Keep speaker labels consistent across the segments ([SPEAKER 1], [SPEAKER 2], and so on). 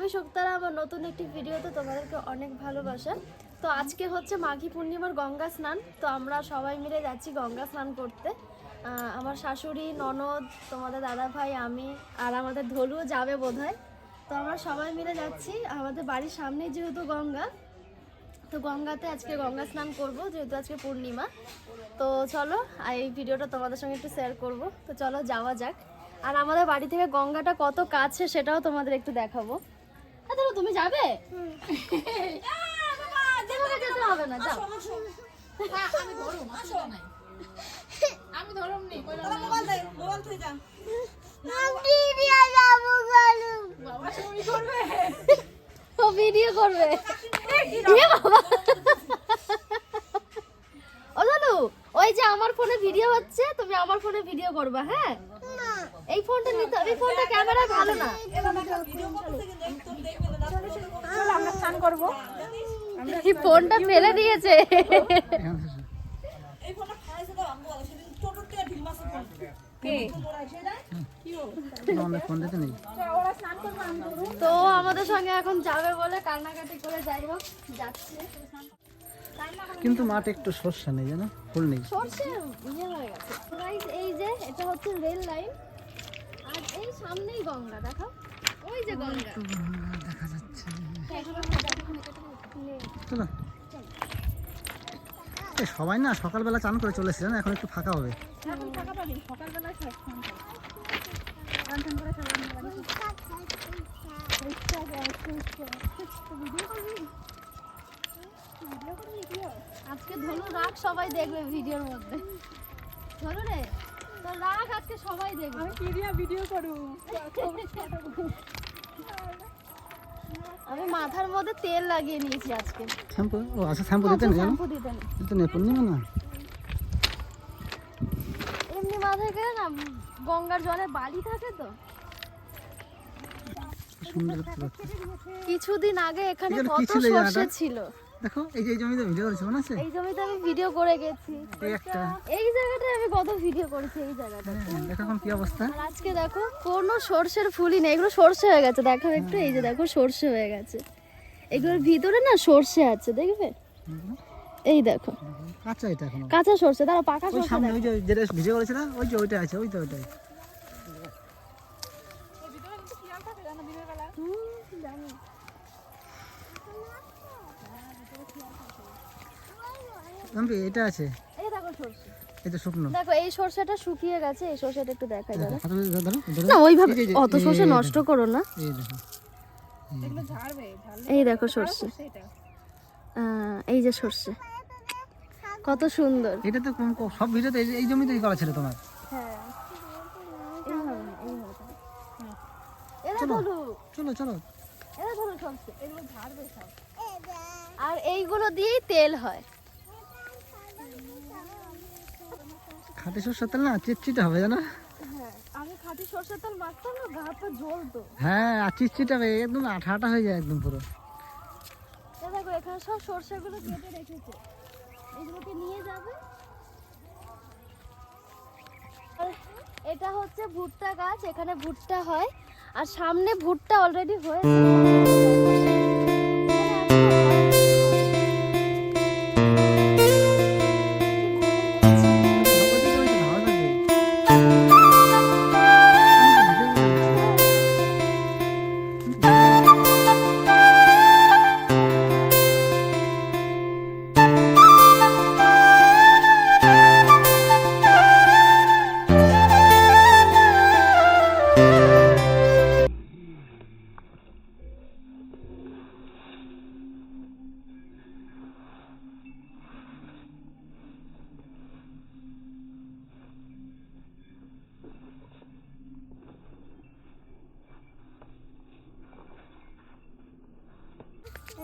[SPEAKER 1] আমি শুক্তারা আমার নতুন একটি ভিডিওতে তোমাদেরকে অনেক ভালোবাসা। তো আজকে হচ্ছে মাঘী পূর্ণিমার গঙ্গা স্নান। তো আমরা সবাই মিলে যাচ্ছি গঙ্গা স্নান করতে। আমার শাশুড়ি, ননদ, তোমাদের দাদা ভাই, আমি আর আমাদের ধলুও যাবে বোধহয়। তো আমরা সবাই মিলে যাচ্ছি, আমাদের বাড়ির সামনেই যেহেতু গঙ্গা, তো গঙ্গাতে আজকে গঙ্গা স্নান করব, যেহেতু আজকে পূর্ণিমা। তো চলো এই ভিডিওটা তোমাদের সঙ্গে একটু শেয়ার করব। তো চলো যাওয়া যাক। আর আমাদের বাড়ি থেকে গঙ্গাটা কত কাছে সেটাও তোমাদের একটু দেখাবো। ধরো তুমি যাবে? যেতে হবে না, যাও। ভিডিও করবে ওই যে আমার ফোনে ভিডিও হচ্ছে, তুমি আমার ফোনে ভিডিও করবে। হ্যাঁ, এই ফোনটা নিতে, এই ফোনটা ক্যামেরা ভালো না। আমরা স্নান করব। এই ফোনটা ফেলে দিয়েছে। তো আমাদের সঙ্গে এখন যাবে বলে কান্নাকাটি করে যাই হোক যাচ্ছে।
[SPEAKER 2] কিন্তু মাঠ একটু সরষে নেই, জানো, ফুল নেই,
[SPEAKER 1] সরষে ইয়ে হয়ে গেছে। গাইস এই যে এটা হচ্ছে রেল লাইন, আর এই সামনেই গঙ্গা, দেখো ওই যে গঙ্গা
[SPEAKER 2] দেখা যাচ্ছে। চলো, এই সবাই না সকালবেলা চান করে চলে এসেছে, এখন একটু ফাঁকা হবে।
[SPEAKER 1] এখন ফাঁকা পাবি, সকালবেলা সব স্নান করে আজকে ধনু রাগ সবাই দেখবে ভিডিওর মধ্যে। ধনু রে, তো রাগ আজকে সবাই দেখবে। আমি ভিডিও করব। আমি মাথার মধ্যে তেল লাগিয়ে নিয়েছি আজকে।
[SPEAKER 2] শ্যাম্পু? ও আচ্ছা, শ্যাম্পু দিতে নেই,
[SPEAKER 1] শ্যাম্পু দিতে নেই।
[SPEAKER 2] দিতে নেই, পূর্ণিমা না।
[SPEAKER 1] এমনি মাথায় গেলে না গঙ্গার জলে বালি থাকে তো।
[SPEAKER 2] সুন্দর লাগছে।
[SPEAKER 1] কিছুদিন আগে এখানে কত সরষে ছিল।
[SPEAKER 2] দেখো এই যে এই জমিতে ভিডিও করেছি, মনে আছে?
[SPEAKER 1] এই জমিতে আমি ভিডিও করে গেছি। এই জায়গাটায় আমি কত ভিডিও করেছি, এই জায়গাটা।
[SPEAKER 2] দেখো এখন কি অবস্থা।
[SPEAKER 1] আর আজকে দেখো কোনো সরষের ফুলই নেই, এগুলো সরষে হয়ে গেছে। দেখো একটু, এই যে দেখো সরষে হয়ে গেছে। এগুলোর ভিতরে না সরষে আছে, দেখবে? এই দেখো
[SPEAKER 2] কাঁচা, এটা এখন
[SPEAKER 1] কাঁচা সরষে। তারা পাকা সরষে
[SPEAKER 2] সামনে ওই যে যেটা ভিডিও করেছিল, ওই যে ওইটা আছে, ওই তো ওইটাই। এটা আছে,
[SPEAKER 1] এই দেখো সরষে,
[SPEAKER 2] এই তো শুকনো।
[SPEAKER 1] দেখো এই সরষেটা শুকিয়ে গেছে। এই সরষেটা একটু দেখাই দাও
[SPEAKER 2] ধরো
[SPEAKER 1] না, ওইভাবে অত সরষে নষ্ট করো না।
[SPEAKER 2] এই দেখো,
[SPEAKER 1] এই দেখো সরষে, এই যে সরষে কত সুন্দর।
[SPEAKER 2] এটা তো সব ভিডিওতে এই জমিতেই করা ছিল তোমার।
[SPEAKER 1] হ্যাঁ, এইভাবে
[SPEAKER 2] চলো চলো চলো।
[SPEAKER 1] আর এইগুলো দিয়েই তেল হয়।
[SPEAKER 2] খাঁটি সরষের তেল না চিটচিটে হবে, জানো?
[SPEAKER 1] হ্যাঁ, আমি খাঁটি সরষের তেল মাখতাম না, গা হাত জ্বলতো।
[SPEAKER 2] হ্যাঁ, আর চিটচিটে হবে, একদম আঠা আঠা হয়ে যায় একদম পুরো।
[SPEAKER 1] দেখো এখানে সব সরষেগুলো কেটে রেখেছে, এগুলোকে নিয়ে যাবে। এটা হচ্ছে ভুট্টা গাছ, এখানে ভুট্টা হয়। আর সামনে ভুট্টা অলরেডি হয়েছে।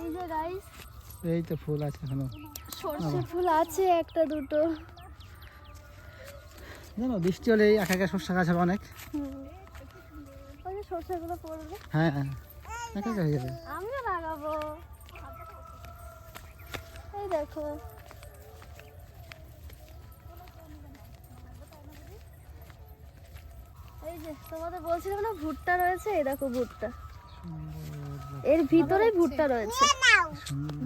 [SPEAKER 1] এই যে গাইস,
[SPEAKER 2] এই তো ফুল আছে এখনো,
[SPEAKER 1] সরষে ফুল আছে একটা দুটো।
[SPEAKER 2] জানো বৃষ্টি হলে একা একা সরষে গাছ হবে অনেক।
[SPEAKER 1] ওই যে সরষেগুলো পড়বে।
[SPEAKER 2] হ্যাঁ হ্যাঁ, একা একা হয়ে যাবে।
[SPEAKER 1] আমিও লাগাবো। এই দেখো, এই যে তোমাদের বলছিলাম না ভুট্টা রয়েছে, এই দেখো ভুট্টা। এর ভিতরেই ভুট্টা রয়েছে।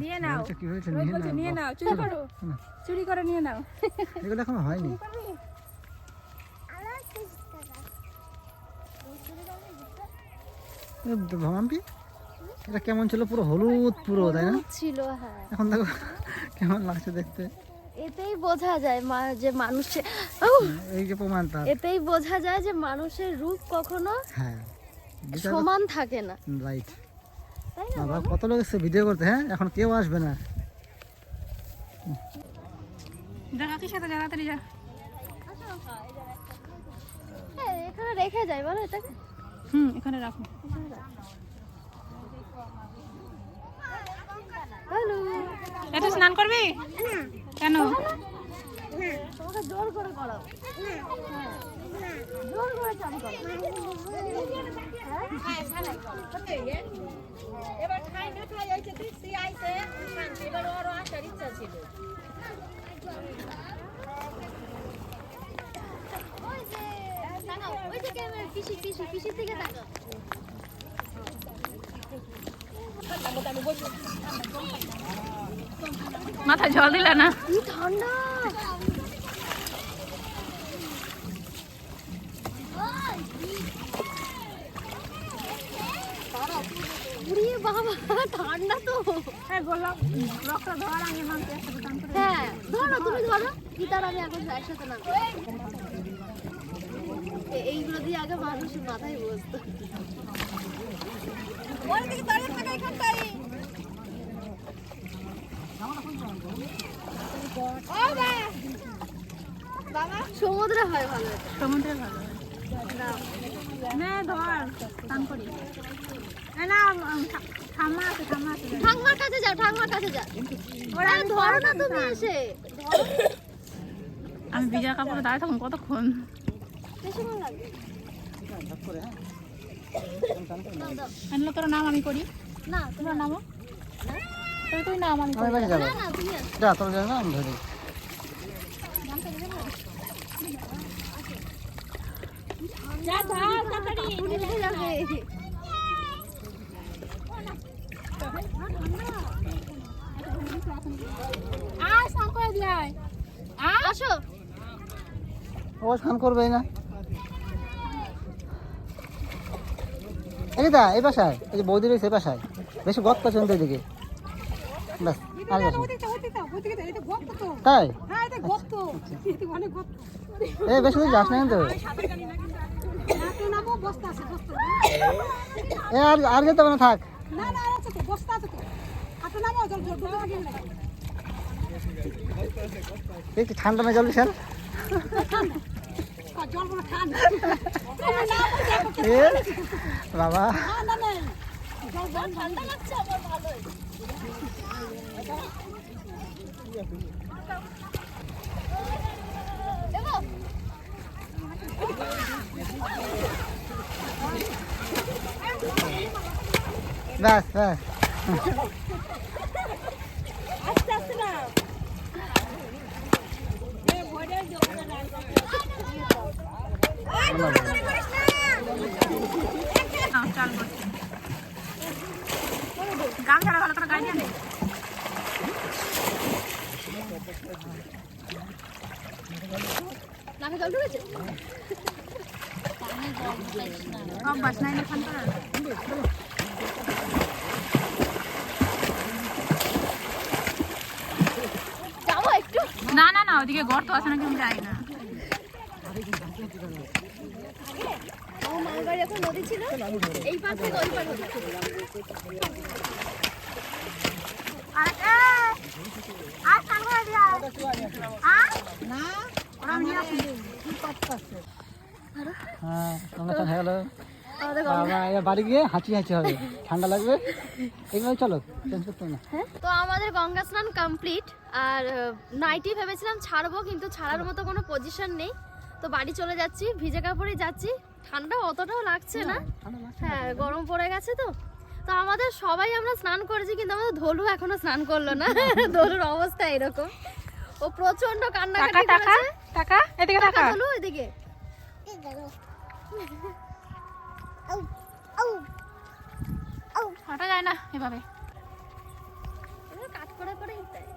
[SPEAKER 3] নিয়ে নাও,
[SPEAKER 2] এটা কি হয়েছে?
[SPEAKER 3] রোদ বলছে নিয়ে নাও, চুরি করো, চুরি করে নিয়ে নাও।
[SPEAKER 2] এগুলো এখনো হয়নি। মাম্পি এটা কেমন ছিল? পুরো হলুদ পুরো, তাই না?
[SPEAKER 1] হলুদ ছিল, হ্যাঁ।
[SPEAKER 2] এখন দেখো কেমন লাগছে দেখতে।
[SPEAKER 1] এতেই বোঝা যায় যে মানুষের
[SPEAKER 2] এই যে প্রমাণটা।
[SPEAKER 1] এতেই বোঝা যায় যে মানুষের রূপ কখনো
[SPEAKER 2] হ্যাঁ,
[SPEAKER 1] সমান থাকে না,
[SPEAKER 2] রাইট।
[SPEAKER 1] তাই না?
[SPEAKER 2] বাবা কত লোক এসেছে ভিডিও করতে, হ্যাঁ এখন কেউ আসবে না।
[SPEAKER 3] যা কাকির সাথে যা, তাড়াতাড়ি যা।
[SPEAKER 1] হ্যাঁ, এখানে রেখে যায় বলো এটাকে।
[SPEAKER 3] এখানে রাখো।
[SPEAKER 1] হ্যালো,
[SPEAKER 3] এটা স্নান করবি? কেন?
[SPEAKER 1] তোমাকে জোর করে করাবো। জোর করে চান করো।
[SPEAKER 4] এবার খাই না খাই হয়েছে দেখছি আইছে শান্তি, এবার ওরও আসার ইচ্ছা ছিল।
[SPEAKER 1] ওই যে তাকাও, ওই যে ক্যামেরা পিসির দিকে তাকাও।
[SPEAKER 3] মাথায় জল দিলে না?
[SPEAKER 1] কি ঠান্ডা! উড়ি বাবা, ঠান্ডা তো।
[SPEAKER 3] হ্যাঁ বললাম, রক্ত ধোয়ার আগে মানতে একসাথে স্নান করে।
[SPEAKER 1] হ্যাঁ, ধরো, তুমি ধরো। গীতার আমি এখন একসাথে না, এইগুলো দিয়ে আগে মানুষের মাথায় বসতো।
[SPEAKER 4] ওর দিকে দাঁড়িয়ে থাকা এখানটাই।
[SPEAKER 1] বাবা সমুদ্রে হয় ভালো এটা।
[SPEAKER 3] সমুদ্রে ভালো। না ধর, স্নান করি। না ঠাম্মা আছে, ঠাম্মা আছে।
[SPEAKER 1] ঠাকুমার কাছে যাও, ঠাকুমার কাছে যাও। ওরা ধরো না তুমি এসে।
[SPEAKER 3] আমি ভিজা কাপড়ে দাঁড়িয়ে থাকুন কতক্ষণ?
[SPEAKER 1] বেশি ভালো লাগবে। দাও, দাও।
[SPEAKER 3] আনলো তোর নাম, আমি করি।
[SPEAKER 1] না,
[SPEAKER 3] তোমরা নামো। তুই নাম, আমি
[SPEAKER 2] আমি
[SPEAKER 3] করি।
[SPEAKER 2] বাড়ি যাবো।
[SPEAKER 1] না, না, তুমি আসো।
[SPEAKER 2] যা তোর জায়গা আমি ধরি।
[SPEAKER 3] যা যা তাড়াতাড়ি।
[SPEAKER 1] উঠে উঠে যাবে।
[SPEAKER 3] আয় স্নান করে দিয়াই।
[SPEAKER 1] আসো।
[SPEAKER 2] ও স্নান করবেই না। এই দা এই বাসায়, এই যে বৌদি রয়েছে এই বাসায় বেশি গর্ত আছে ওদের দিকে। ব্যাস আর যাস না। তাই এই বেশি দূর যাস না কিন্তু। এ আর যেতে হবে না, থাক। এই কি ঠান্ডা না জল স্যার? এ বাবা
[SPEAKER 1] ঠান্ডা লাগছে আমার ভালোই। দেখো,
[SPEAKER 2] ব্যাস ব্যাস।
[SPEAKER 3] চাল করছি। গামছাটা ভালো করে গায়ে দিয়ে নে।
[SPEAKER 1] নাকে জল ঢুকেছে?
[SPEAKER 3] অভ্যাস নাই না খান করার।
[SPEAKER 1] যাবো একটু।
[SPEAKER 3] না না না, ওদিকে গর্ত আছে নাকি আমি জানি না।
[SPEAKER 1] আমার মামার বাড়ি এখন নদী ছিল, এই পার থেকে ওই পার নদী ছিল।
[SPEAKER 2] হ্যাঁ আমরা তো হয়ে গেল।
[SPEAKER 1] আমাদের
[SPEAKER 2] বাবা এবার বাড়ি গিয়ে হাঁচি হাঁচি হবে, ঠান্ডা লাগবে। এইভাবে চলো, চেঞ্জ করতে হবে না।
[SPEAKER 1] তো আমাদের গঙ্গা স্নান কমপ্লিট। আর নাইটি ভেবেছিলাম ছাড়বো, কিন্তু ছাড়ার মতো কোনো পজিশন নেই। তো বাড়ি চলে যাচ্ছি, ভিজে কাপড়ে যাচ্ছি। ঠান্ডা অতটাও লাগছে না, হ্যাঁ গরম পড়ে গেছে তো। তো আমাদের সবাই আমরা স্নান করেছি, কিন্তু আমাদের ধলু এখনো স্নান করলো না। ধলুর অবস্থা এরকম, ও প্রচন্ড কান্নাকাটি করেছে।
[SPEAKER 3] টাকা এদিকে
[SPEAKER 1] টাকা
[SPEAKER 3] টাকা।
[SPEAKER 1] ধলু এদিকে।
[SPEAKER 3] কাটা যায় না এভাবে।
[SPEAKER 1] কাট করে করেই দেয়।